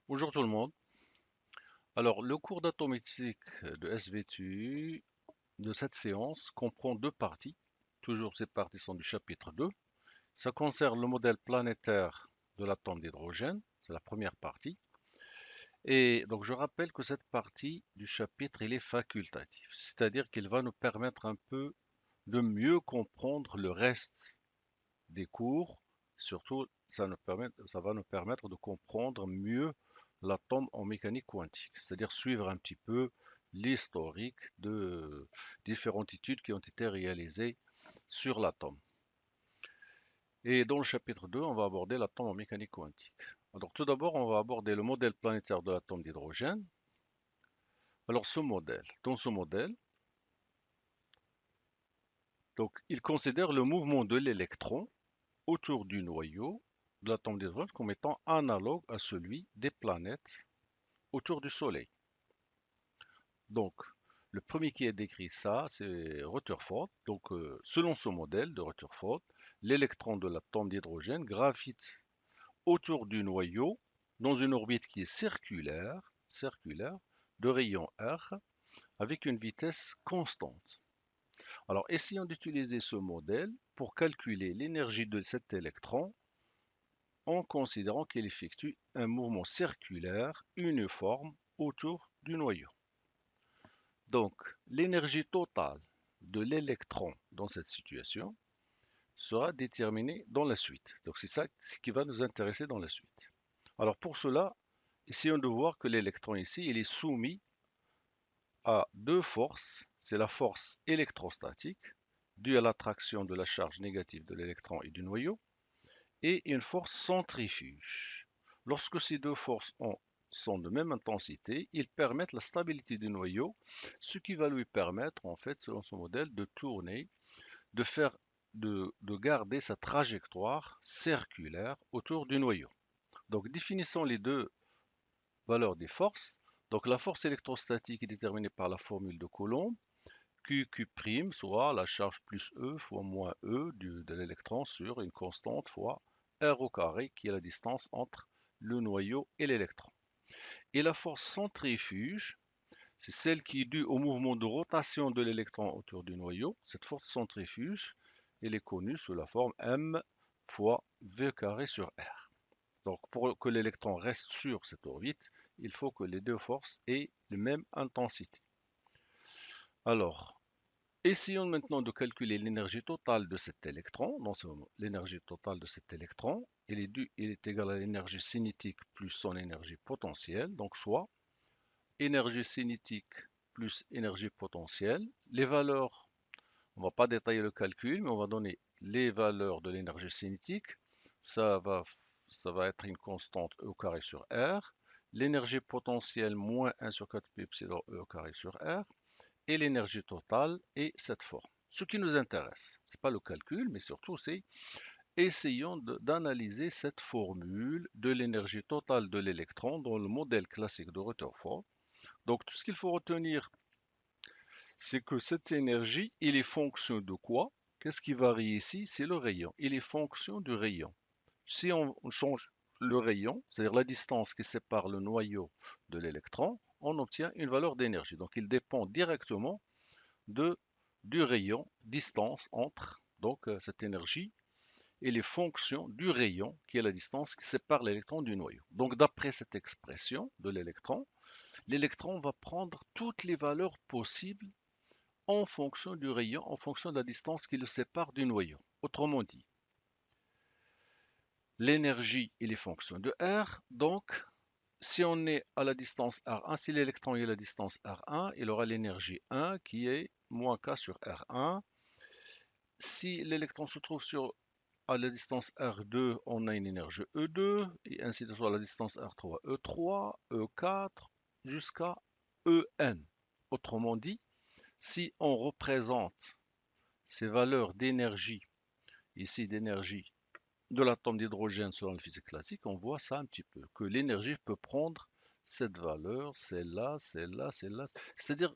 Bonjour tout le monde. Alors, le cours d'atométique de SVTU de cette séance comprend deux parties. Toujours ces parties sont du chapitre 2. Ça concerne le modèle planétaire de l'atome d'hydrogène, c'est la première partie. Et donc je rappelle que cette partie du chapitre, il est facultatif, c'est-à-dire qu'il va nous permettre un peu de mieux comprendre le reste des cours. Surtout, ça va nous permettre de comprendre mieux l'atome en mécanique quantique, c'est-à-dire suivre un petit peu l'historique de différentes études qui ont été réalisées sur l'atome. Et dans le chapitre 2, on va aborder l'atome en mécanique quantique. Alors tout d'abord, on va aborder le modèle planétaire de l'atome d'hydrogène. Alors dans ce modèle, donc, il considère le mouvement de l'électron autour du noyau de l'atome d'hydrogène comme étant analogue à celui des planètes autour du Soleil. Donc, le premier qui a décrit ça, c'est Rutherford. Donc, selon ce modèle de Rutherford, l'électron de l'atome d'hydrogène gravite autour du noyau dans une orbite qui est circulaire de rayon R avec une vitesse constante. Alors, essayons d'utiliser ce modèle pour calculer l'énergie de cet électron en considérant qu'il effectue un mouvement circulaire uniforme autour du noyau. Donc, l'énergie totale de l'électron dans cette situation sera déterminée dans la suite. Donc, c'est ça ce qui va nous intéresser dans la suite. Alors, pour cela, essayons de voir que l'électron ici, il est soumis à deux forces. C'est la force électrostatique, due à l'attraction de la charge négative de l'électron et du noyau, et une force centrifuge. Lorsque ces deux forces sont de même intensité, ils permettent la stabilité du noyau, ce qui va lui permettre, en fait, selon son modèle, de tourner, de faire, de garder sa trajectoire circulaire autour du noyau. Donc, définissons les deux valeurs des forces. Donc, la force électrostatique est déterminée par la formule de Coulomb, QQ', soit la charge plus E fois moins E de l'électron sur une constante fois R au carré, qui est la distance entre le noyau et l'électron. Et la force centrifuge, c'est celle qui est due au mouvement de rotation de l'électron autour du noyau. Cette force centrifuge, elle est connue sous la forme M fois V carré sur R. Donc pour que l'électron reste sur cette orbite, il faut que les deux forces aient la même intensité. Alors, essayons maintenant de calculer l'énergie totale de cet électron. Dans ce moment, l'énergie totale de cet électron, il est égal à l'énergie cinétique plus son énergie potentielle, donc soit énergie cinétique plus énergie potentielle. Les valeurs, on ne va pas détailler le calcul, mais on va donner les valeurs de l'énergie cinétique. Ça va, ça va être une constante E au carré sur R. L'énergie potentielle moins 1 sur 4 pi epsilon E au carré sur R et l'énergie totale est cette forme. Ce qui nous intéresse, ce n'est pas le calcul, mais surtout c'est essayons d'analyser cette formule de l'énergie totale de l'électron dans le modèle classique de Rutherford. Donc tout ce qu'il faut retenir, c'est que cette énergie, il est fonction de quoi? Qu'est-ce qui varie ici? C'est le rayon. Il est fonction du rayon. Si on change le rayon, c'est-à-dire la distance qui sépare le noyau de l'électron, on obtient une valeur d'énergie. Donc il dépend directement de, du rayon, distance entre cette énergie et les fonctions du rayon, qui est la distance qui sépare l'électron du noyau. Donc d'après cette expression de l'électron va prendre toutes les valeurs possibles en fonction du rayon, en fonction de la distance qui le sépare du noyau. Autrement dit, l'énergie et les fonctions de R, donc si on est à la distance R1, si l'électron est à la distance R1, il aura l'énergie 1 qui est moins K sur R1. Si l'électron se trouve à la distance R2, on a une énergie E2, et ainsi de suite à la distance R3, E3, E4, jusqu'à En. Autrement dit, si on représente ces valeurs d'énergie, ici d'énergie de l'atome d'hydrogène selon la physique classique, on voit ça un petit peu, que l'énergie peut prendre cette valeur, celle-là, celle-là, celle-là. C'est-à-dire,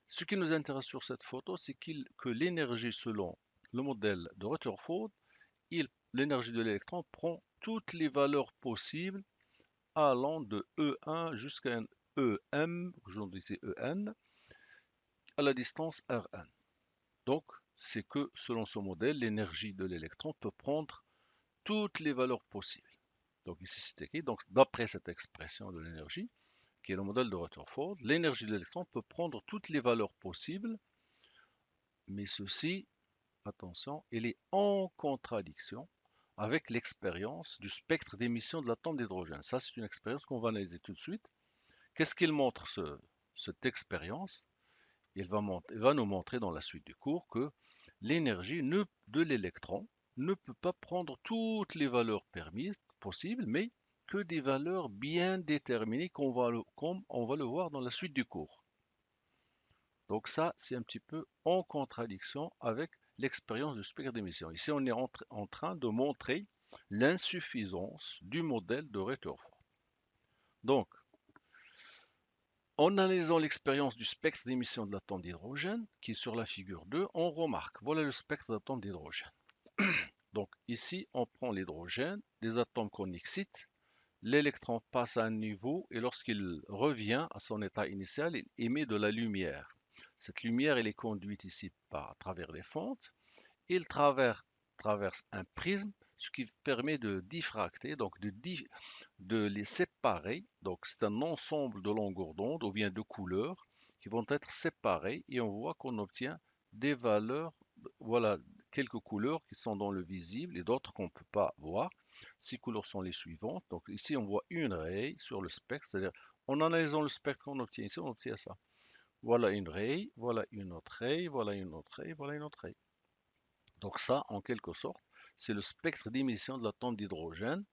ce qui nous intéresse sur cette photo, c'est que l'énergie selon le modèle de Rutherford, l'énergie de l'électron prend toutes les valeurs possibles allant de E1 jusqu'à un EM, j'en disais EN, à la distance Rn. Donc, c'est que selon ce modèle, l'énergie de l'électron peut prendre toutes les valeurs possibles. Donc ici c'est écrit, donc d'après cette expression de l'énergie, qui est le modèle de Rutherford, l'énergie de l'électron peut prendre toutes les valeurs possibles, mais ceci, attention, il est en contradiction avec l'expérience du spectre d'émission de l'atome d'hydrogène. Ça, c'est une expérience qu'on va analyser tout de suite. Qu'est-ce qu'il montre cette expérience? Il va nous montrer dans la suite du cours que l'énergie de l'électron ne peut pas prendre toutes les valeurs permises possibles, mais que des valeurs bien déterminées comme on va le voir dans la suite du cours. Donc ça, c'est un petit peu en contradiction avec l'expérience du spectre d'émission. Ici, on est en train de montrer l'insuffisance du modèle de Rutherford. Donc, en analysant l'expérience du spectre d'émission de l'atome d'hydrogène, qui est sur la figure 2, on remarque, voilà le spectre d'atomes d'hydrogène. Donc ici, on prend l'hydrogène, des atomes qu'on excite, l'électron passe à un niveau et lorsqu'il revient à son état initial, il émet de la lumière. Cette lumière, elle est conduite ici à travers les fentes. Il traverse un prisme, ce qui permet de diffracter, donc de les séparer. Donc c'est un ensemble de longueurs d'onde ou bien de couleurs qui vont être séparées et on voit qu'on obtient des valeurs, voilà, quelques couleurs qui sont dans le visible et d'autres qu'on ne peut pas voir. Ces couleurs sont les suivantes. Donc ici on voit une raie sur le spectre, c'est-à-dire en analysant le spectre qu'on obtient ici, on obtient ça. Voilà une raie, voilà une autre raie, voilà une autre raie, voilà une autre raie. Donc ça, en quelque sorte, c'est le spectre d'émission de l'atome d'hydrogène.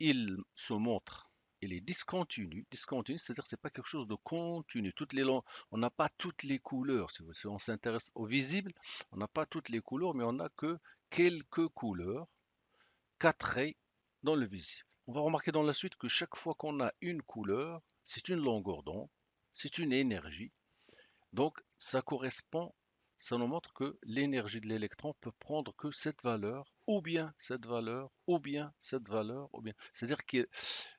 Il se montre, il est discontinu. Discontinu, c'est-à-dire que c'est pas quelque chose de continu. On n'a pas toutes les couleurs. Si on s'intéresse au visible, on n'a pas toutes les couleurs, mais on n'a que quelques couleurs, 4 raies dans le visible. On va remarquer dans la suite que chaque fois qu'on a une couleur, c'est une longueur d'onde, c'est une énergie. Donc, ça nous montre que l'énergie de l'électron peut prendre que cette valeur, ou bien cette valeur, ou bien cette valeur, ou bien. C'est-à-dire que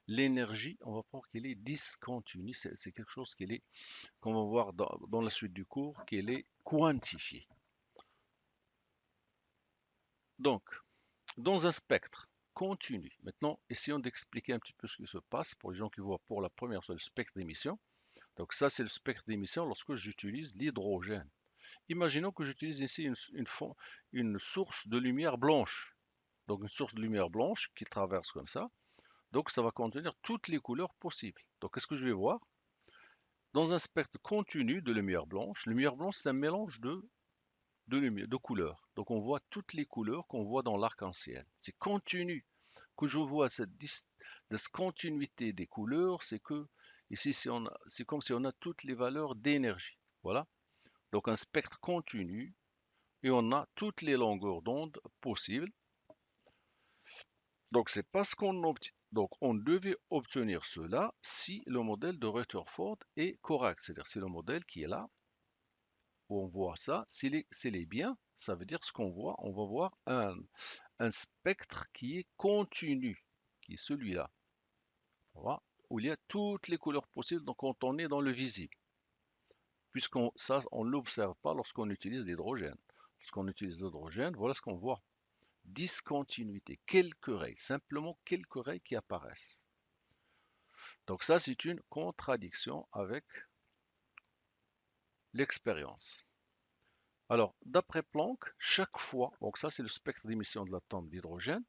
l'énergie, on va voir qu'elle est discontinue. C'est quelque chose qu'on va voir dans la suite du cours, qu'elle est quantifiée. Donc, dans un spectre continu, maintenant, essayons d'expliquer un petit peu ce qui se passe pour les gens qui voient pour la première fois le spectre d'émission. Donc ça, c'est le spectre d'émission lorsque j'utilise l'hydrogène. Imaginons que j'utilise ici une source de lumière blanche. Donc une source de lumière blanche qui traverse comme ça. Donc ça va contenir toutes les couleurs possibles. Donc qu'est-ce que je vais voir? Dans un spectre continu de lumière blanche c'est un mélange de couleurs. Donc on voit toutes les couleurs qu'on voit dans l'arc-en-ciel. C'est continu. Que je vois cette discontinuité des couleurs, c'est que ici c'est comme si on a toutes les valeurs d'énergie. Voilà. Donc un spectre continu et on a toutes les longueurs d'onde possibles. Donc c'est parce qu'on obtient. Donc on devait obtenir cela si le modèle de Rutherford est correct. C'est-à-dire c'est le modèle qui est là, où on voit ça. S'il est bien, ça veut dire ce qu'on voit, on va voir un spectre qui est continu, qui est celui-là. Voilà, où il y a toutes les couleurs possibles, donc quand on est dans le visible. Puisqu'on ça, on ne l'observe pas lorsqu'on utilise l'hydrogène. Lorsqu'on utilise l'hydrogène, voilà ce qu'on voit. Discontinuité, quelques raies, simplement quelques raies qui apparaissent. Donc ça, c'est une contradiction avec l'expérience. Alors, d'après Planck, chaque fois, donc ça c'est le spectre d'émission de l'atome d'hydrogène,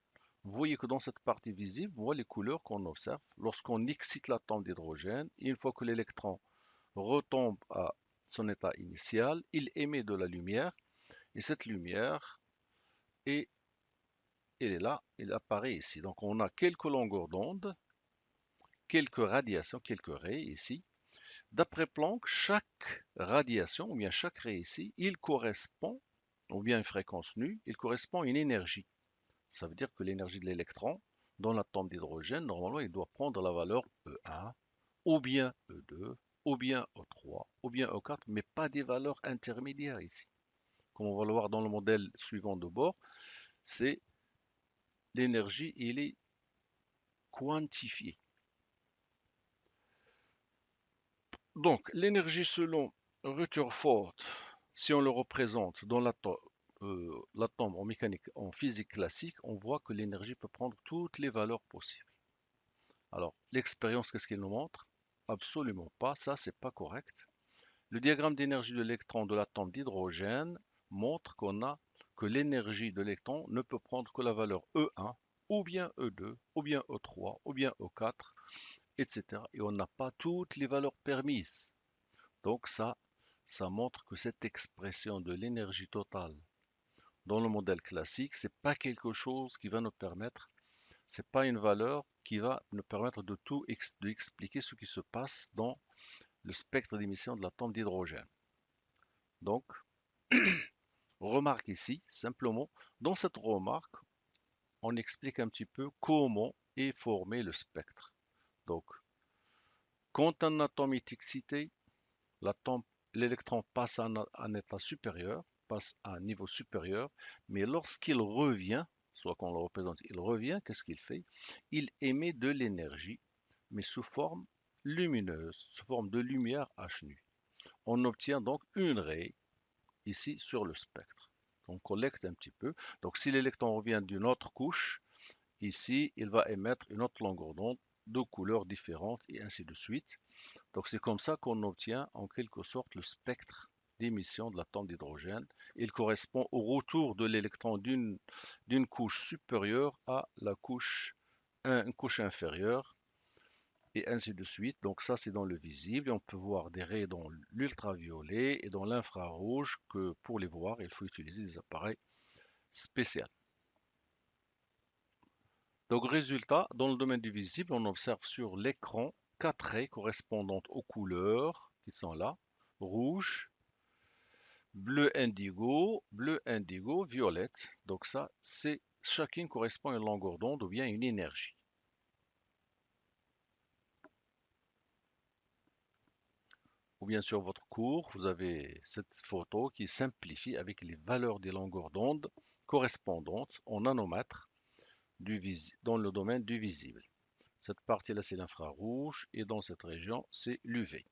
vous voyez que dans cette partie visible, vous voyez les couleurs qu'on observe lorsqu'on excite l'atome d'hydrogène. Une fois que l'électron retombe à son état initial, il émet de la lumière, et cette lumière est elle est là, elle apparaît ici. Donc on a quelques longueurs d'onde, quelques radiations, quelques raies ici. D'après Planck, chaque radiation, ou bien chaque ray ici, il correspond, ou bien une fréquence nue, il correspond à une énergie. Ça veut dire que l'énergie de l'électron dans l'atome d'hydrogène, normalement, il doit prendre la valeur E1, ou bien E2, ou bien E3, ou bien E4, mais pas des valeurs intermédiaires ici. Comme on va le voir dans le modèle suivant de bord, c'est l'énergie, il est quantifiée. Donc, l'énergie selon Rutherford, si on le représente dans l'atome en mécanique, en physique classique, on voit que l'énergie peut prendre toutes les valeurs possibles. Alors, l'expérience, qu'est-ce qu'il nous montre? Absolument pas, ça c'est pas correct. Le diagramme d'énergie de l'électron de l'atome d'hydrogène montre que l'énergie de l'électron ne peut prendre que la valeur E1, ou bien E2, ou bien E3, ou bien E4, etc. Et on n'a pas toutes les valeurs permises. Donc ça montre que cette expression de l'énergie totale dans le modèle classique, c'est pas quelque chose qui va nous permettre, c'est pas une valeur qui va nous permettre de expliquer ce qui se passe dans le spectre d'émission de l'atome d'hydrogène. Donc, remarque ici, simplement, dans cette remarque, on explique un petit peu comment est formé le spectre. Donc, quand un atome est excité, l'électron passe à un état supérieur, passe à un niveau supérieur, mais lorsqu'il revient, soit qu'on le représente, il revient, qu'est-ce qu'il fait? Il émet de l'énergie, mais sous forme lumineuse, sous forme de lumière H nu. On obtient donc une raie ici sur le spectre. On collecte un petit peu. Donc si l'électron revient d'une autre couche, ici, il va émettre une autre longueur d'onde de couleurs différentes et ainsi de suite. Donc c'est comme ça qu'on obtient en quelque sorte le spectre d'émission de l'atome d'hydrogène. Il correspond au retour de l'électron d'une couche supérieure à une couche inférieure et ainsi de suite. Donc ça c'est dans le visible et on peut voir des raies dans l'ultraviolet et dans l'infrarouge que pour les voir il faut utiliser des appareils spéciaux. Donc résultat, dans le domaine du visible, on observe sur l'écran 4 raies correspondantes aux couleurs qui sont là, rouge, bleu indigo, violette. Donc ça, chacune correspond à une longueur d'onde ou bien une énergie. Ou bien sur votre cours, vous avez cette photo qui simplifie avec les valeurs des longueurs d'onde correspondantes en nanomètres dans le domaine du visible. Cette partie-là, c'est l'infrarouge et dans cette région, c'est l'UV.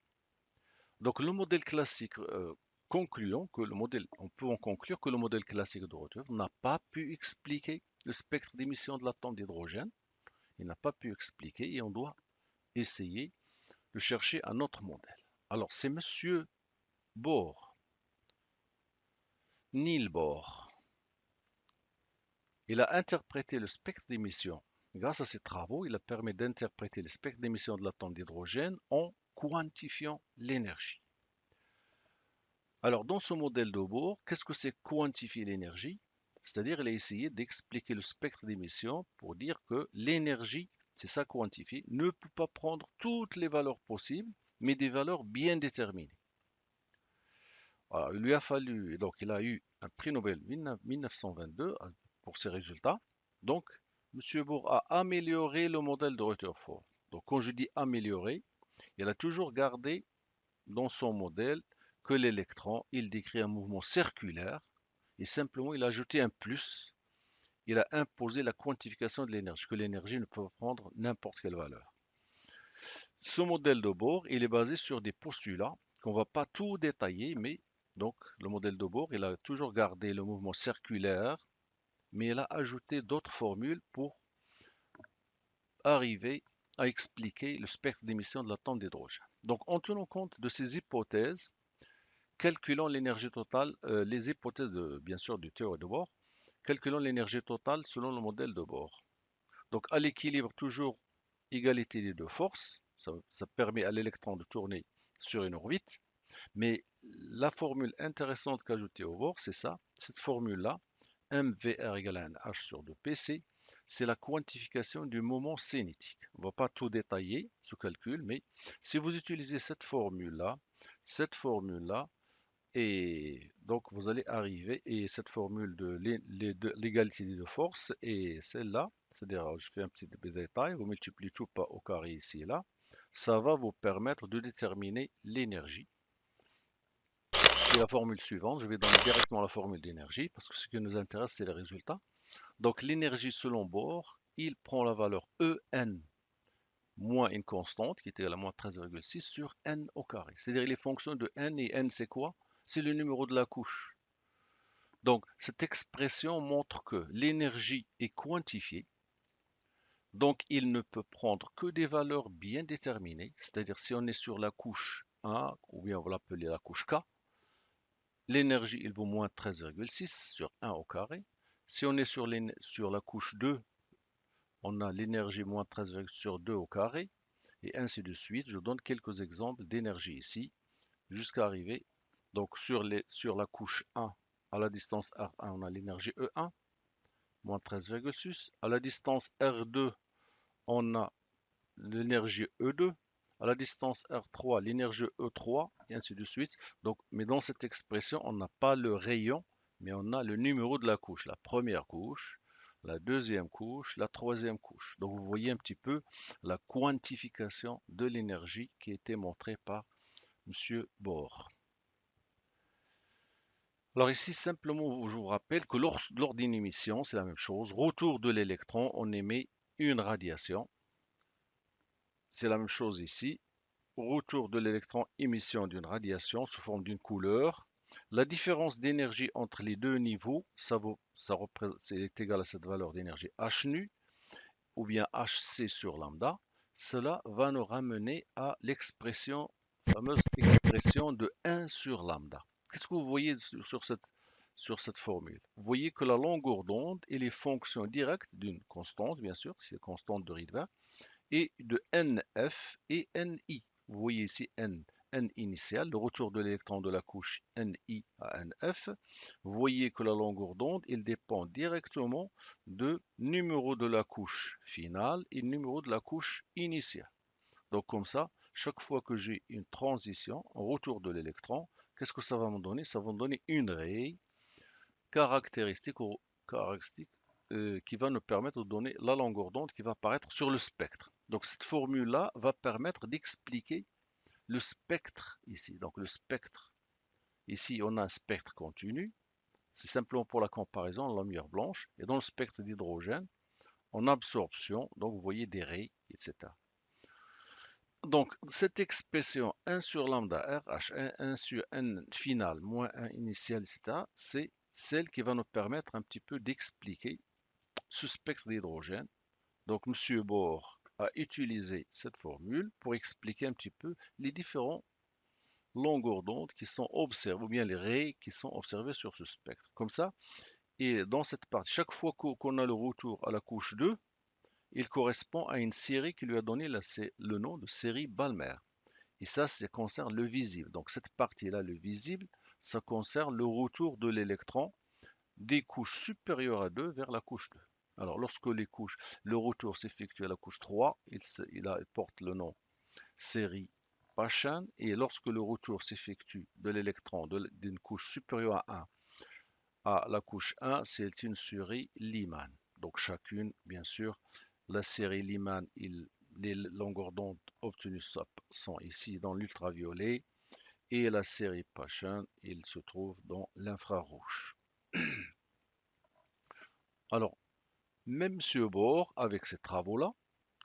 Donc le modèle classique, on peut en conclure que le modèle classique de Rutherford n'a pas pu expliquer le spectre d'émission de l'atome d'hydrogène. Il n'a pas pu expliquer et on doit essayer de chercher un autre modèle. Alors c'est Monsieur Bohr, Niels Bohr. Il a interprété le spectre d'émission. Grâce à ses travaux, il a permis d'interpréter le spectre d'émission de l'atome d'hydrogène en quantifiant l'énergie. Alors, dans ce modèle de Bohr, qu'est-ce que c'est quantifier l'énergie? C'est-à-dire, il a essayé d'expliquer le spectre d'émission pour dire que l'énergie, c'est ça quantifier, ne peut pas prendre toutes les valeurs possibles, mais des valeurs bien déterminées. Alors, il lui a fallu, et donc il a eu un prix Nobel 1922 pour ses résultats. Donc, M. Bohr a amélioré le modèle de Rutherford. Donc, quand je dis améliorer, il a toujours gardé dans son modèle que l'électron, il décrit un mouvement circulaire et simplement il a ajouté un plus. Il a imposé la quantification de l'énergie, que l'énergie ne peut prendre n'importe quelle valeur. Ce modèle de Bohr, il est basé sur des postulats qu'on ne va pas tout détailler, mais donc le modèle de Bohr, il a toujours gardé le mouvement circulaire, mais il a ajouté d'autres formules pour arriver à expliquer le spectre d'émission de l'atome d'hydrogène. Donc en tenant compte de ces hypothèses, calculons l'énergie totale, les hypothèses bien sûr du théorème de Bohr, calculons l'énergie totale selon le modèle de Bohr. Donc à l'équilibre, toujours égalité des deux forces, ça permet à l'électron de tourner sur une orbite, mais la formule intéressante qu'ajouter au Bohr, c'est ça, cette formule-là, mvr égale à un h sur 2pc, c'est la quantification du moment cinétique. On ne va pas tout détailler, ce calcul, mais si vous utilisez cette formule-là, et donc, vous allez arriver, et cette formule de l'égalité des deux forces, et celle-là, c'est-à-dire, je fais un petit détail, vous multipliez tout par au carré ici et là, ça va vous permettre de déterminer l'énergie. Et la formule suivante, je vais donner directement la formule d'énergie, parce que ce qui nous intéresse, c'est les résultats. Donc, l'énergie selon Bohr, il prend la valeur En moins une constante qui est égale à moins 13,6 sur n au carré. C'est-à-dire les fonctions de n, et n c'est quoi? C'est le numéro de la couche. Donc cette expression montre que l'énergie est quantifiée, donc il ne peut prendre que des valeurs bien déterminées, c'est-à-dire si on est sur la couche 1, ou bien on va l'appeler la couche K, l'énergie il vaut moins 13,6 sur 1 au carré. Si on est sur la couche 2, on a l'énergie moins 13 sur 2 au carré, et ainsi de suite. Je donne quelques exemples d'énergie ici, jusqu'à arriver. Donc sur la couche 1, à la distance R1, on a l'énergie E1, moins 13,6. À la distance R2, on a l'énergie E2. À la distance R3, l'énergie E3, et ainsi de suite. Donc, mais dans cette expression, on n'a pas le rayon, mais on a le numéro de la couche. La première couche, la deuxième couche, la troisième couche. Donc, vous voyez un petit peu la quantification de l'énergie qui a été montrée par M. Bohr. Alors ici, simplement, je vous rappelle que lors d'une émission, c'est la même chose. Retour de l'électron, on émet une radiation. C'est la même chose ici. Retour de l'électron, émission d'une radiation sous forme d'une couleur. La différence d'énergie entre les deux niveaux, c'est égal à cette valeur d'énergie h nu, ou bien hc sur lambda. Cela va nous ramener à l'expression, fameuse expression de 1 sur lambda. Qu'est-ce que vous voyez sur cette formule? Vous voyez que la longueur d'onde est les fonctions directes d'une constante, bien sûr, c'est la constante de Rydberg, et de NF et NI. Vous voyez ici N initial, le retour de l'électron de la couche NI à NF. Vous voyez que la longueur d'onde, il dépend directement du numéro de la couche finale et le numéro de la couche initiale. Donc comme ça, chaque fois que j'ai une transition, un retour de l'électron, qu'est-ce que ça va me donner? Ça va me donner une raie caractéristique, qui va nous permettre de donner la longueur d'onde qui va apparaître sur le spectre. Donc cette formule-là va permettre d'expliquer le spectre ici. Donc le spectre, ici on a un spectre continu, c'est simplement pour la comparaison, la lumière blanche, et dans le spectre d'hydrogène, en absorption, donc vous voyez des raies, etc. Donc cette expression 1 sur lambda RH, 1 sur n final moins 1 initial, etc., c'est celle qui va nous permettre un petit peu d'expliquer ce spectre d'hydrogène. Donc M. Bohr a utilisé cette formule pour expliquer un petit peu les différentes longueurs d'onde qui sont observées, ou bien les raies qui sont observées sur ce spectre. Comme ça, et dans cette partie, chaque fois qu'on a le retour à la couche 2, il correspond à une série qui lui a donné le nom de série Balmer. Et ça concerne le visible. Donc cette partie-là, le visible, ça concerne le retour de l'électron des couches supérieures à 2 vers la couche 2. Alors lorsque le retour s'effectue à la couche 3, il porte le nom série Paschen, et lorsque le retour s'effectue de l'électron d'une couche supérieure à 1 à la couche 1, c'est une série Lyman. Donc chacune, bien sûr, la série Lyman, les longueurs d'onde obtenues sont ici dans l'ultraviolet, et la série Paschen, il se trouve dans l'infrarouge. Alors, même M. Bohr, avec ces travaux-là,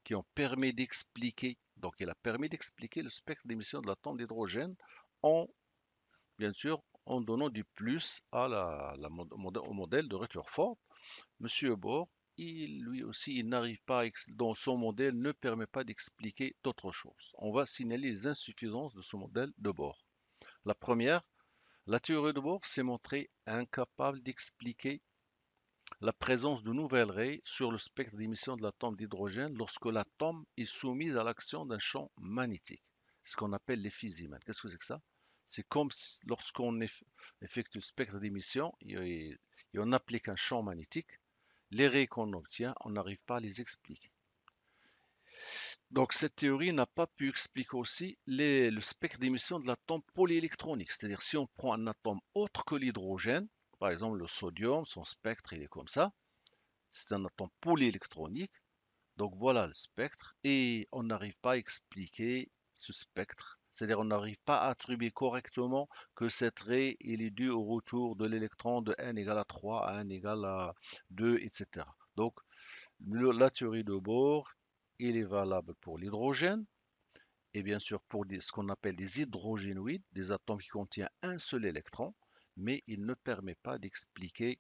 qui ont permis d'expliquer, donc il a permis d'expliquer le spectre d'émission de l'atome d'hydrogène en, bien sûr, en donnant du plus au modèle de Rutherford. M. Bohr, lui aussi, il n'arrive pas, dans son modèle, ne permet pas d'expliquer d'autres choses. On va signaler les insuffisances de ce modèle de Bohr. La première, la théorie de Bohr s'est montrée incapable d'expliquer la présence de nouvelles raies sur le spectre d'émission de l'atome d'hydrogène lorsque l'atome est soumis à l'action d'un champ magnétique, ce qu'on appelle l'effet Zeeman. Qu'est-ce que c'est que ça? C'est comme lorsqu'on effectue le spectre d'émission et on applique un champ magnétique, les raies qu'on obtient, on n'arrive pas à les expliquer. Donc cette théorie n'a pas pu expliquer aussi le spectre d'émission de l'atome polyélectronique, c'est-à-dire si on prend un atome autre que l'hydrogène, par exemple le sodium, son spectre il est comme ça, c'est un atome polyélectronique, donc voilà le spectre, et on n'arrive pas à expliquer ce spectre, c'est-à-dire on n'arrive pas à attribuer correctement que cette raie est due au retour de l'électron de n égale à 3 à n égale à 2, etc. Donc la théorie de Bohr il est valable pour l'hydrogène, et bien sûr pour ce qu'on appelle des hydrogénoïdes, des atomes qui contiennent un seul électron, mais il ne permet pas d'expliquer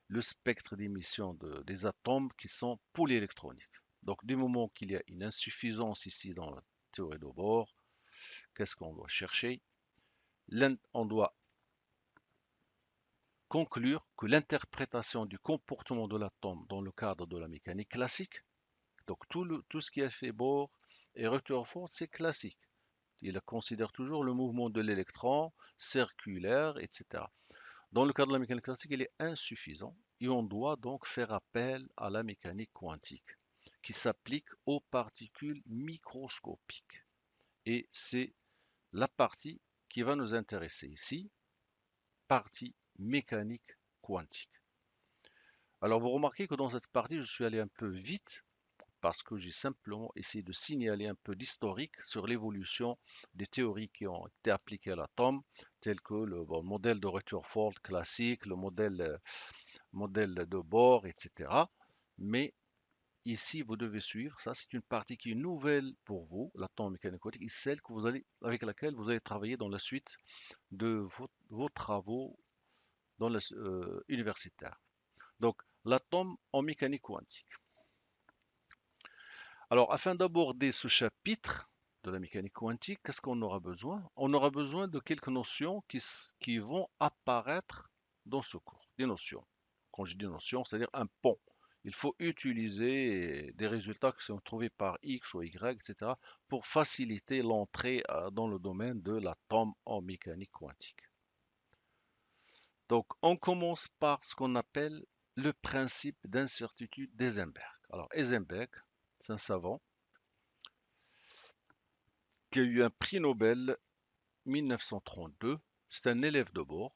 le spectre d'émission des atomes qui sont polyélectroniques. Donc, du moment qu'il y a une insuffisance ici dans la théorie de Bohr, qu'est-ce qu'on doit chercher? On doit conclure que l'interprétation du comportement de l'atome dans le cadre de la mécanique classique, donc tout ce qui a fait Bohr et Rutherford, c'est classique. Il considère toujours le mouvement de l'électron circulaire, etc. Dans le cadre de la mécanique classique, il est insuffisant et on doit donc faire appel à la mécanique quantique qui s'applique aux particules microscopiques. Et c'est la partie qui va nous intéresser ici, partie mécanique quantique. Alors vous remarquez que dans cette partie, je suis allé un peu vite parce que j'ai simplement essayé de signaler un peu d'historique sur l'évolution des théories qui ont été appliquées à l'atome, telles que le modèle de Rutherford classique, le modèle de Bohr, etc. Mais ici, vous devez suivre, ça c'est une partie qui est nouvelle pour vous, l'atome mécanique quantique, et celle que avec laquelle vous allez travailler dans la suite de vos travaux universitaires. Donc, l'atome en mécanique quantique. Alors, afin d'aborder ce chapitre de la mécanique quantique, qu'est-ce qu'on aura besoin? On aura besoin de quelques notions qui vont apparaître dans ce cours. Des notions. Quand je dis notions, c'est-à-dire un pont. Il faut utiliser des résultats qui sont trouvés par X ou Y, etc., pour faciliter l'entrée dans le domaine de l'atome en mécanique quantique. Donc, on commence par ce qu'on appelle le principe d'incertitude d'Heisenberg. Alors, Heisenberg, c'est un savant qui a eu un prix Nobel 1932. C'est un élève de Bohr.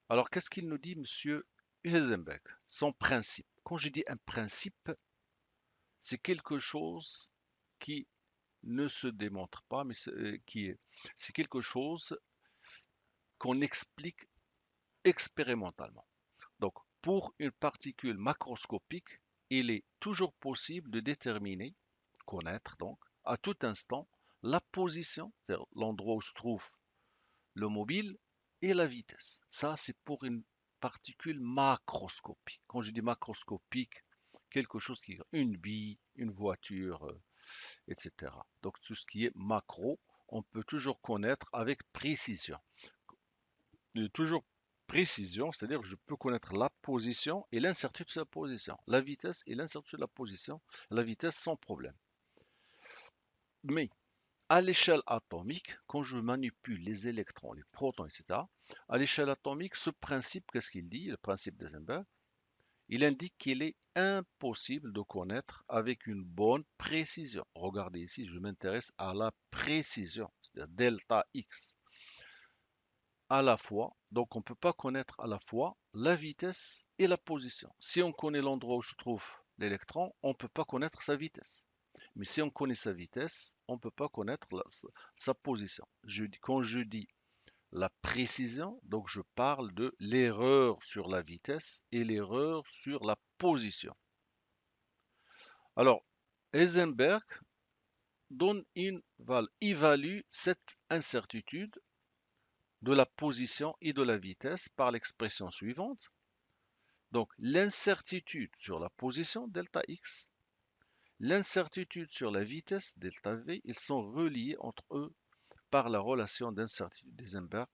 Alors, qu'est-ce qu'il nous dit, monsieur Heisenberg? Son principe. Quand je dis un principe, c'est quelque chose qui ne se démontre pas, mais c'est quelque chose qu'on explique expérimentalement. Donc, pour une particule macroscopique, il est toujours possible de déterminer, connaître donc, à tout instant, la position, c'est-à-dire l'endroit où se trouve le mobile et la vitesse. Ça, c'est pour une particule macroscopique. Quand je dis macroscopique, quelque chose qui est une bille, une voiture, etc. Donc tout ce qui est macro, on peut toujours connaître avec précision. Toujours précision, c'est-à-dire je peux connaître la position et l'incertitude de la position, la vitesse et l'incertitude de la position, la vitesse sans problème. Mais à l'échelle atomique, quand je manipule les électrons, les protons, etc., à l'échelle atomique, ce principe, qu'est-ce qu'il dit? Le principe d'Eisenberg, il indique qu'il est impossible de connaître avec une bonne précision. Regardez ici, je m'intéresse à la précision, c'est-à-dire delta X. À la fois, donc on ne peut pas connaître à la fois la vitesse et la position. Si on connaît l'endroit où se trouve l'électron, on ne peut pas connaître sa vitesse. Mais si on connaît sa vitesse, on ne peut pas connaître sa position. Quand je dis la précision, donc je parle de l'erreur sur la vitesse et l'erreur sur la position. Alors, Heisenberg évalue cette incertitude de la position et de la vitesse par l'expression suivante. Donc, l'incertitude sur la position, delta x, l'incertitude sur la vitesse, delta v, ils sont reliés entre eux par la relation d'incertitude d'Eisenberg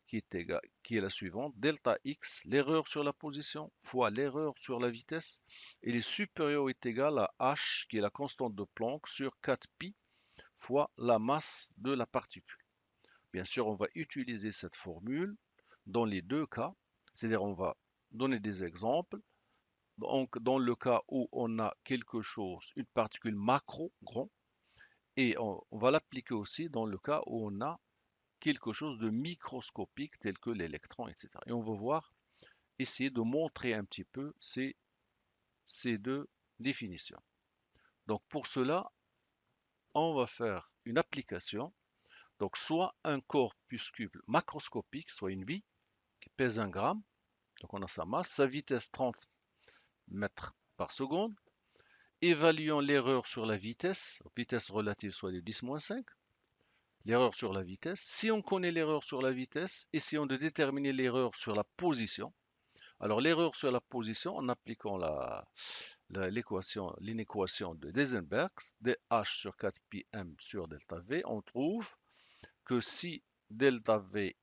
qui est la suivante. Delta x, l'erreur sur la position, fois l'erreur sur la vitesse, elle est supérieure ou est égale à h, qui est la constante de Planck, sur 4pi, fois la masse de la particule. Bien sûr, on va utiliser cette formule dans les deux cas, c'est-à-dire on va donner des exemples. Donc, dans le cas où on a quelque chose, une particule macro, grand, et on va l'appliquer aussi dans le cas où on a quelque chose de microscopique tel que l'électron, etc. Et on va voir, essayer de montrer un petit peu ces deux définitions. Donc pour cela, on va faire une application, donc soit un corpuscule macroscopique, soit une bille qui pèse 1 gramme, donc on a sa masse, sa vitesse 30 mètres par seconde, évaluons l'erreur sur la vitesse relative soit de 10-5, l'erreur sur la vitesse. Si on connaît l'erreur sur la vitesse, essayons de déterminer l'erreur sur la position. Alors l'erreur sur la position, en appliquant l'inéquation de Heisenberg, dH sur 4 pi m sur delta V, on trouve que si delta V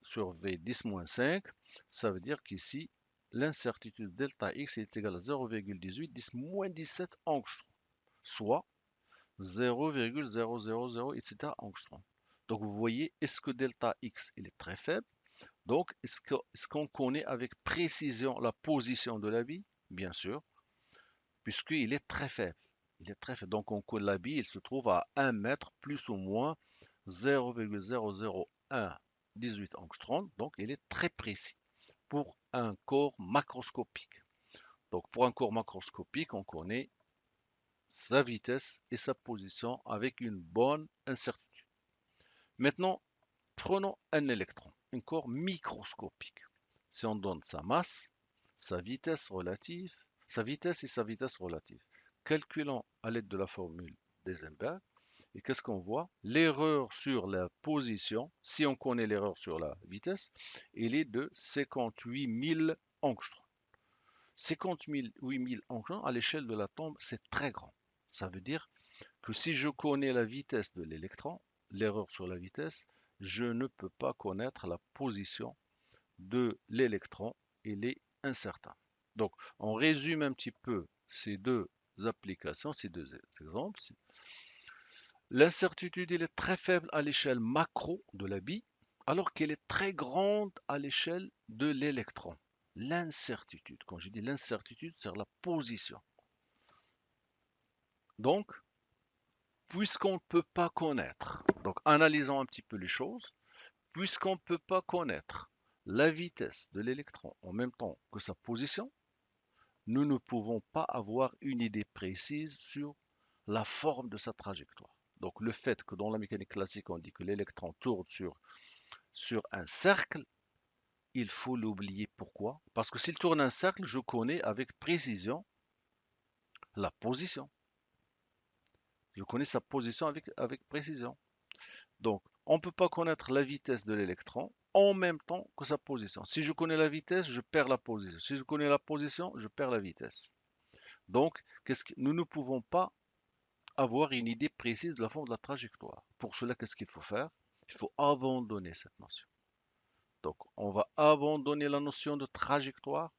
sur V 10-5, ça veut dire qu'ici, l'incertitude delta X est égale à 0,18 10-17 angstrom, soit 0,000, etc. angstrom. Donc vous voyez, est-ce que delta X il est très faible? Donc est-ce qu'on connaît avec précision la position de la bille? Bien sûr, puisqu'il est très faible. Il est très faible. Donc on connaît la bille, il se trouve à 1 mètre plus ou moins 0,00118 angstrom. Donc il est très précis pour un corps macroscopique. Donc pour un corps macroscopique, on connaît sa vitesse et sa position avec une bonne incertitude. Maintenant, prenons un électron, un corps microscopique. Si on donne sa masse, sa vitesse relative, sa vitesse et sa vitesse relative, calculons à l'aide de la formule d'Eisenberg, et qu'est-ce qu'on voit? L'erreur sur la position, si on connaît l'erreur sur la vitesse, il est de 58 000 angstroms. 58 000 angstroms à l'échelle de l'atome, c'est très grand. Ça veut dire que si je connais la vitesse de l'électron, l'erreur sur la vitesse, je ne peux pas connaître la position de l'électron, il est incertain. Donc, on résume un petit peu ces deux applications, ces deux exemples. L'incertitude, elle est très faible à l'échelle macro de la bille, alors qu'elle est très grande à l'échelle de l'électron. L'incertitude, quand je dis l'incertitude, c'est la position. Donc, puisqu'on ne peut pas connaître, donc analysons un petit peu les choses, puisqu'on ne peut pas connaître la vitesse de l'électron en même temps que sa position, nous ne pouvons pas avoir une idée précise sur la forme de sa trajectoire. Donc le fait que dans la mécanique classique, on dit que l'électron tourne sur un cercle, il faut l'oublier. Pourquoi? Parce que s'il tourne un cercle, je connais avec précision la position. Je connais sa position avec précision. Donc, on ne peut pas connaître la vitesse de l'électron en même temps que sa position. Si je connais la vitesse, je perds la position. Si je connais la position, je perds la vitesse. Donc, nous ne pouvons pas avoir une idée précise de la forme de la trajectoire. Pour cela, qu'est-ce qu'il faut faire? Il faut abandonner cette notion. Donc, on va abandonner la notion de trajectoire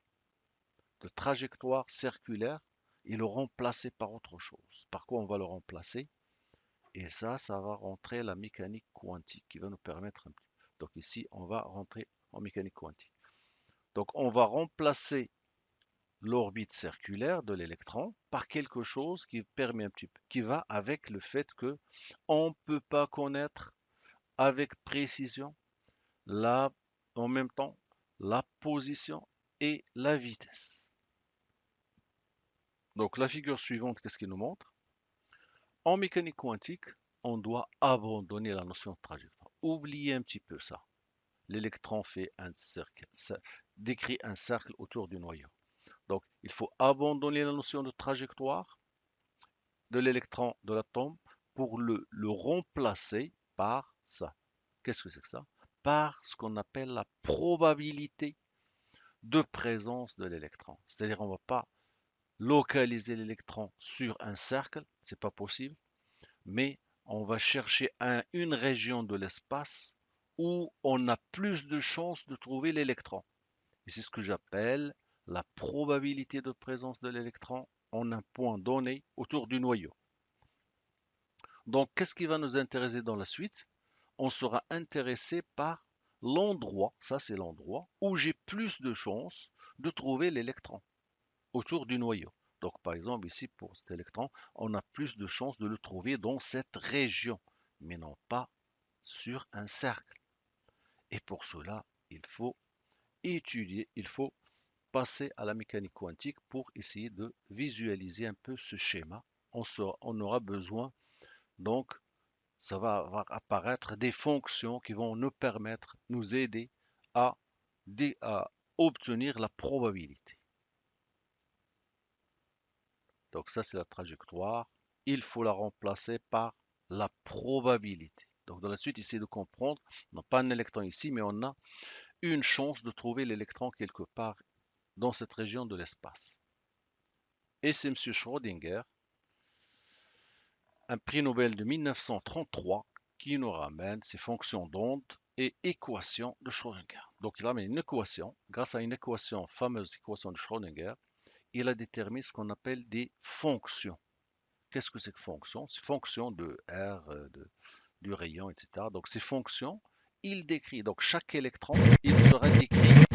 circulaire, et le remplacer par autre chose. Par quoi on va le remplacer? Et ça va rentrer la mécanique quantique qui va nous permettre un petit. Donc ici, on va rentrer en mécanique quantique. Donc on va remplacer l'orbite circulaire de l'électron par quelque chose qui permet un petit peu, qui va avec le fait que on ne peut pas connaître avec précision en même temps la position et la vitesse. Donc la figure suivante, qu'est-ce qu'il nous montre? En mécanique quantique, on doit abandonner la notion de trajectoire. Oubliez un petit peu ça. L'électron fait un cercle, décrit un cercle autour du noyau. Donc, il faut abandonner la notion de trajectoire de l'électron de l'atome pour le remplacer par ça. Qu'est-ce que c'est que ça? Par ce qu'on appelle la probabilité de présence de l'électron. C'est-à-dire, on ne va pas localiser l'électron sur un cercle, c'est pas possible, mais on va chercher une région de l'espace où on a plus de chances de trouver l'électron. Et c'est ce que j'appelle la probabilité de présence de l'électron en un point donné autour du noyau. Donc, qu'est-ce qui va nous intéresser dans la suite? On sera intéressé par l'endroit, ça c'est l'endroit, où j'ai plus de chances de trouver l'électron autour du noyau. Donc, par exemple, ici, pour cet électron, on a plus de chances de le trouver dans cette région, mais non pas sur un cercle. Et pour cela, il faut étudier, il faut passer à la mécanique quantique pour essayer de visualiser un peu ce schéma. On aura besoin, donc, ça va apparaître des fonctions qui vont nous permettre, nous aider à obtenir la probabilité. Donc ça, c'est la trajectoire. Il faut la remplacer par la probabilité. Donc dans la suite, essayez de comprendre. On n'a pas un électron ici, mais on a une chance de trouver l'électron quelque part dans cette région de l'espace. Et c'est M. Schrödinger, un prix Nobel de 1933, qui nous ramène ces fonctions d'onde et équations de Schrödinger. Donc il ramène une équation, grâce à une équation, fameuse équation de Schrödinger, il a déterminé ce qu'on appelle des fonctions. Qu'est-ce que c'est que fonction? C'est fonction de R, du rayon, etc. Donc ces fonctions, il décrit, donc chaque électron, il sera décrit.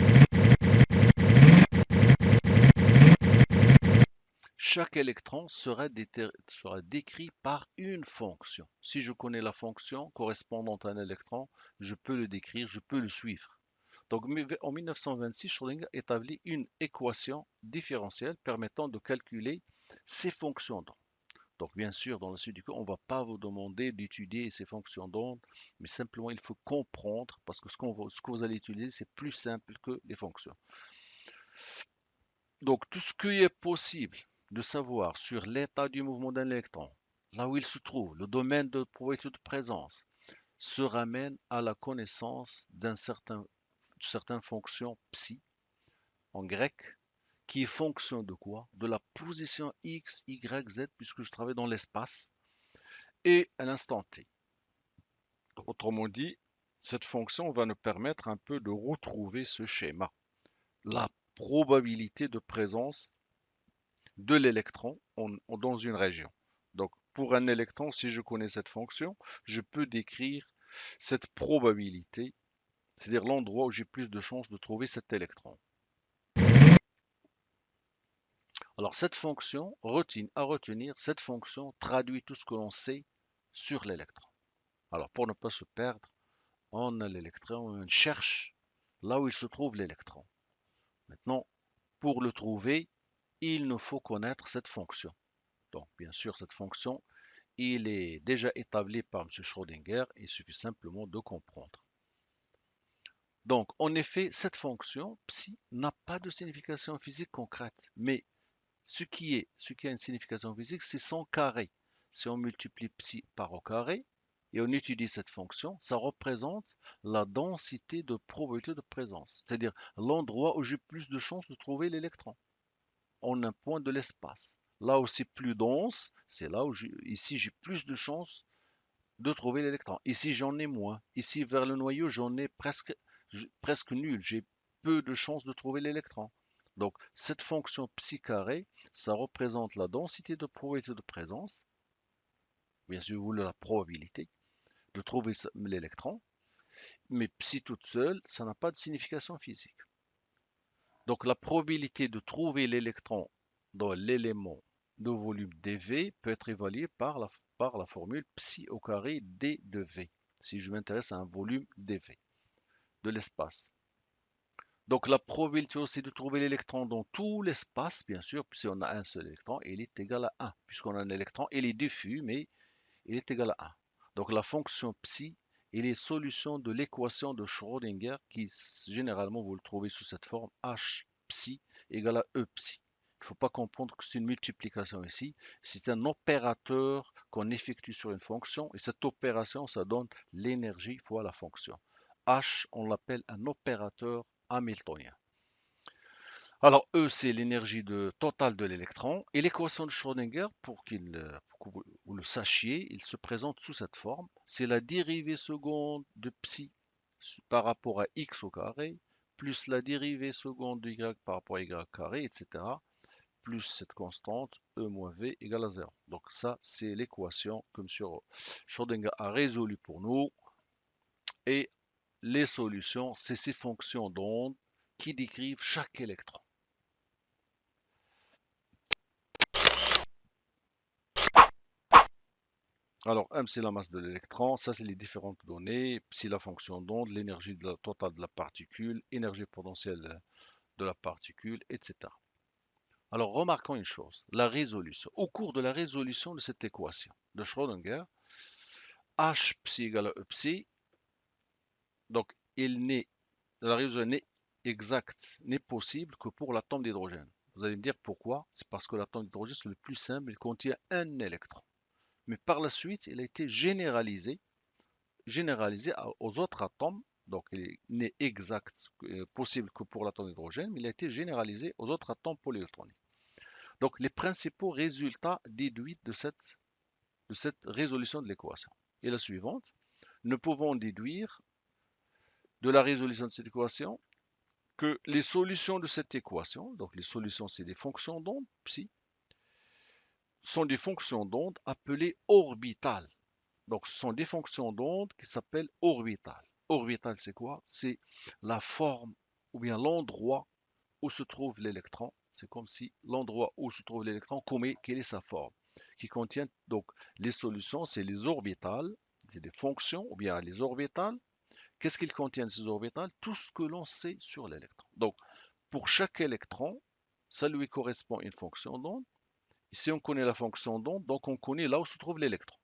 Chaque électron sera décrit par une fonction. Si je connais la fonction correspondante à un électron, je peux le décrire, je peux le suivre. Donc en 1926, Schrödinger établit une équation différentielle permettant de calculer ces fonctions d'onde. Donc bien sûr, dans la suite du cours, on ne va pas vous demander d'étudier ces fonctions d'onde, mais simplement il faut comprendre, parce que ce que vous allez utiliser, c'est plus simple que les fonctions. Donc tout ce qui est possible de savoir sur l'état du mouvement d'un électron, là où il se trouve, le domaine de probabilité de présence, se ramène à la connaissance certaines fonctions psi, en grec, qui est fonction de quoi? De la position x, y, z, puisque je travaille dans l'espace, et à l'instant t. Autrement dit, cette fonction va nous permettre un peu de retrouver ce schéma. La probabilité de présence de l'électron dans une région. Donc, pour un électron, si je connais cette fonction, je peux décrire cette probabilité, c'est-à-dire l'endroit où j'ai plus de chances de trouver cet électron. Alors, cette fonction, à retenir, cette fonction traduit tout ce que l'on sait sur l'électron. Alors, pour ne pas se perdre, on a l'électron, on cherche là où il se trouve l'électron. Maintenant, pour le trouver, il nous faut connaître cette fonction. Donc, bien sûr, cette fonction, il est déjà établi par M. Schrödinger, il suffit simplement de comprendre. Donc, en effet, cette fonction, psi, n'a pas de signification physique concrète, mais ce qui a une signification physique, c'est son carré. Si on multiplie psi par au carré, et on utilise cette fonction, ça représente la densité de probabilité de présence, c'est-à-dire l'endroit où j'ai plus de chances de trouver l'électron, en un point de l'espace. Là où c'est plus dense, c'est là où ici j'ai plus de chances de trouver l'électron. Ici j'en ai moins. Ici vers le noyau j'en ai presque nul. J'ai peu de chances de trouver l'électron. Donc cette fonction psi carré, ça représente la densité de probabilité de présence. Bien sûr, vous voulez la probabilité de trouver l'électron. Mais psi toute seule, ça n'a pas de signification physique. Donc la probabilité de trouver l'électron dans l'élément de volume dV peut être évaluée par la formule psi au carré d de V, si je m'intéresse à un volume dV de l'espace. Donc la probabilité aussi de trouver l'électron dans tout l'espace, bien sûr, si on a un seul électron, il est égal à 1. Puisqu'on a un électron, il est diffus, mais il est égal à 1. Donc la fonction psi est les solutions de l'équation de Schrödinger qui, généralement, vous le trouvez sous cette forme H psi égale à E psi. Il ne faut pas comprendre que c'est une multiplication ici, c'est un opérateur qu'on effectue sur une fonction et cette opération, ça donne l'énergie fois la fonction. H, on l'appelle un opérateur hamiltonien. Alors E, c'est l'énergie totale de l'électron. Et l'équation de Schrödinger, pour que vous le sachiez, il se présente sous cette forme. C'est la dérivée seconde de psi par rapport à x au carré, plus la dérivée seconde de y par rapport à y carré, etc. Plus cette constante, E moins V égale à 0. Donc ça, c'est l'équation que M. Schrödinger a résolue pour nous. Et les solutions, c'est ces fonctions d'onde qui décrivent chaque électron. Alors, M, c'est la masse de l'électron, ça, c'est les différentes données, psi, la fonction d'onde, l'énergie totale de la particule, énergie potentielle de la particule, etc. Alors, remarquons une chose, la résolution. Au cours de la résolution de cette équation de Schrödinger, H psi égale à E psi, donc la résolution n'est exacte, n'est possible que pour l'atome d'hydrogène. Vous allez me dire pourquoi? C'est parce que l'atome d'hydrogène, c'est le plus simple, il contient un électron. Mais par la suite, il a été généralisé aux autres atomes. Donc, il n'est exact possible que pour l'atome d'hydrogène, mais il a été généralisé aux autres atomes polyélectroniques. Donc, les principaux résultats déduits de cette résolution de l'équation est la suivante. Nous pouvons déduire de la résolution de cette équation que les solutions de cette équation, donc les solutions c'est des fonctions d'onde, psi, sont des fonctions d'onde appelées orbitales. Donc ce sont des fonctions d'onde qui s'appellent orbitales. Orbital c'est quoi? C'est la forme ou bien l'endroit où se trouve l'électron. C'est comme si l'endroit où se trouve l'électron, quelle est sa forme, qui contient donc les solutions, c'est les orbitales, c'est des fonctions ou bien les orbitales. Qu'est-ce qu'ils contiennent ces orbitales? Tout ce que l'on sait sur l'électron. Donc pour chaque électron, ça lui correspond une fonction d'onde. Et si on connaît la fonction d'onde, donc on connaît là où se trouve l'électron.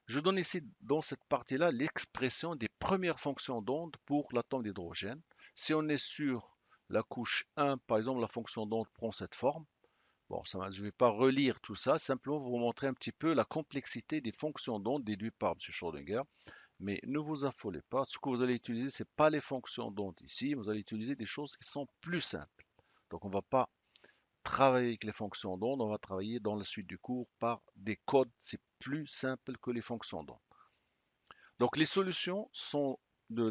Je donne ici dans cette partie-là l'expression des premières fonctions d'onde pour l'atome d'hydrogène. Si on est sur la couche 1, par exemple, la fonction d'onde prend cette forme. Bon, je ne vais pas relire tout ça, simplement vous montrer un petit peu la complexité des fonctions d'onde déduites par M. Schrödinger. Mais ne vous affolez pas, ce que vous allez utiliser, ce n'est pas les fonctions d'onde ici, vous allez utiliser des choses qui sont plus simples. Donc on ne va pas travailler avec les fonctions d'onde, on va travailler dans la suite du cours par des codes, c'est plus simple que les fonctions d'onde. Donc les solutions sont de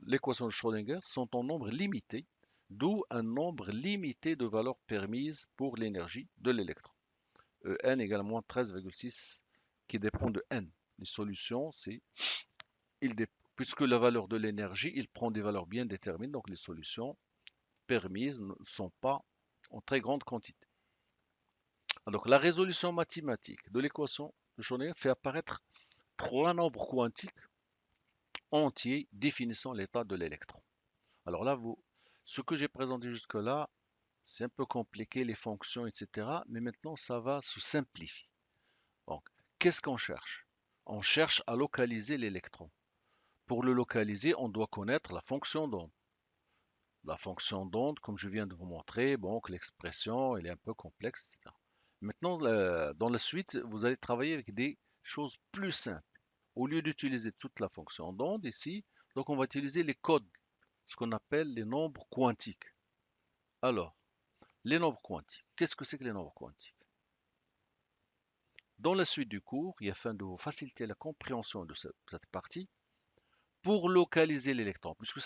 l'équation de Schrödinger sont en nombre limité, d'où un nombre limité de valeurs permises pour l'énergie de l'électron. En égale moins 13,6 qui dépend de n. Les solutions, c'est puisque la valeur de l'énergie, il prend des valeurs bien déterminées, donc les solutions permises ne sont pas en très grande quantité. Donc la résolution mathématique de l'équation de Schrödinger fait apparaître trois nombres quantiques entiers définissant l'état de l'électron. Alors là, ce que j'ai présenté jusque-là, c'est un peu compliqué, les fonctions, etc. Mais maintenant, ça va se simplifier. Donc, qu'est-ce qu'on cherche? On cherche à localiser l'électron. Pour le localiser, on doit connaître la fonction d'onde. La fonction d'onde, comme je viens de vous montrer, bon, l'expression, elle est un peu complexe, etc. Maintenant, dans la suite, vous allez travailler avec des choses plus simples. Au lieu d'utiliser toute la fonction d'onde ici, donc on va utiliser les codes, ce qu'on appelle les nombres quantiques. Alors, les nombres quantiques, qu'est-ce que c'est que les nombres quantiques? Dans la suite du cours, et afin de vous faciliter la compréhension de cette partie, pour localiser l'électron, puisque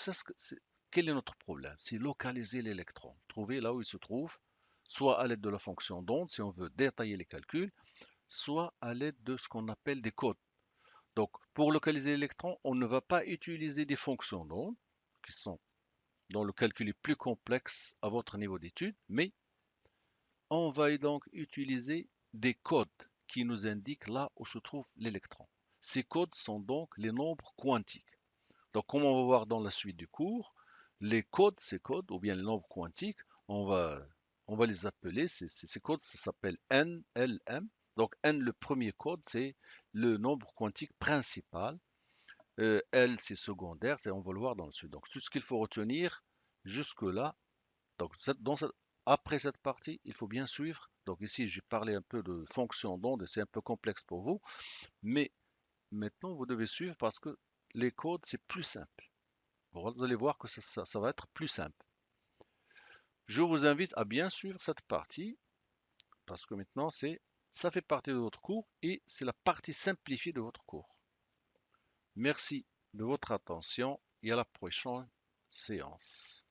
quel est notre problème? C'est localiser l'électron, trouver là où il se trouve, soit à l'aide de la fonction d'onde, si on veut détailler les calculs, soit à l'aide de ce qu'on appelle des codes. Donc, pour localiser l'électron, on ne va pas utiliser des fonctions d'onde, qui sont dont le calcul est plus complexe à votre niveau d'étude, mais on va donc utiliser des codes qui nous indiquent là où se trouve l'électron. Ces codes sont donc les nombres quantiques. Donc, comme on va voir dans la suite du cours, ces codes, ou bien les nombres quantiques, on va les appeler, ces codes, ça s'appelle N, L, M. Donc, N, le premier code, c'est le nombre quantique principal. L, c'est secondaire, on va le voir dans le suite. Donc, tout ce qu'il faut retenir jusque-là, donc après cette partie, il faut bien suivre. Donc ici, j'ai parlé un peu de fonction d'onde et c'est un peu complexe pour vous. Mais maintenant, vous devez suivre parce que les codes, c'est plus simple. Vous allez voir que ça va être plus simple. Je vous invite à bien suivre cette partie parce que maintenant, ça fait partie de votre cours et c'est la partie simplifiée de votre cours. Merci de votre attention et à la prochaine séance.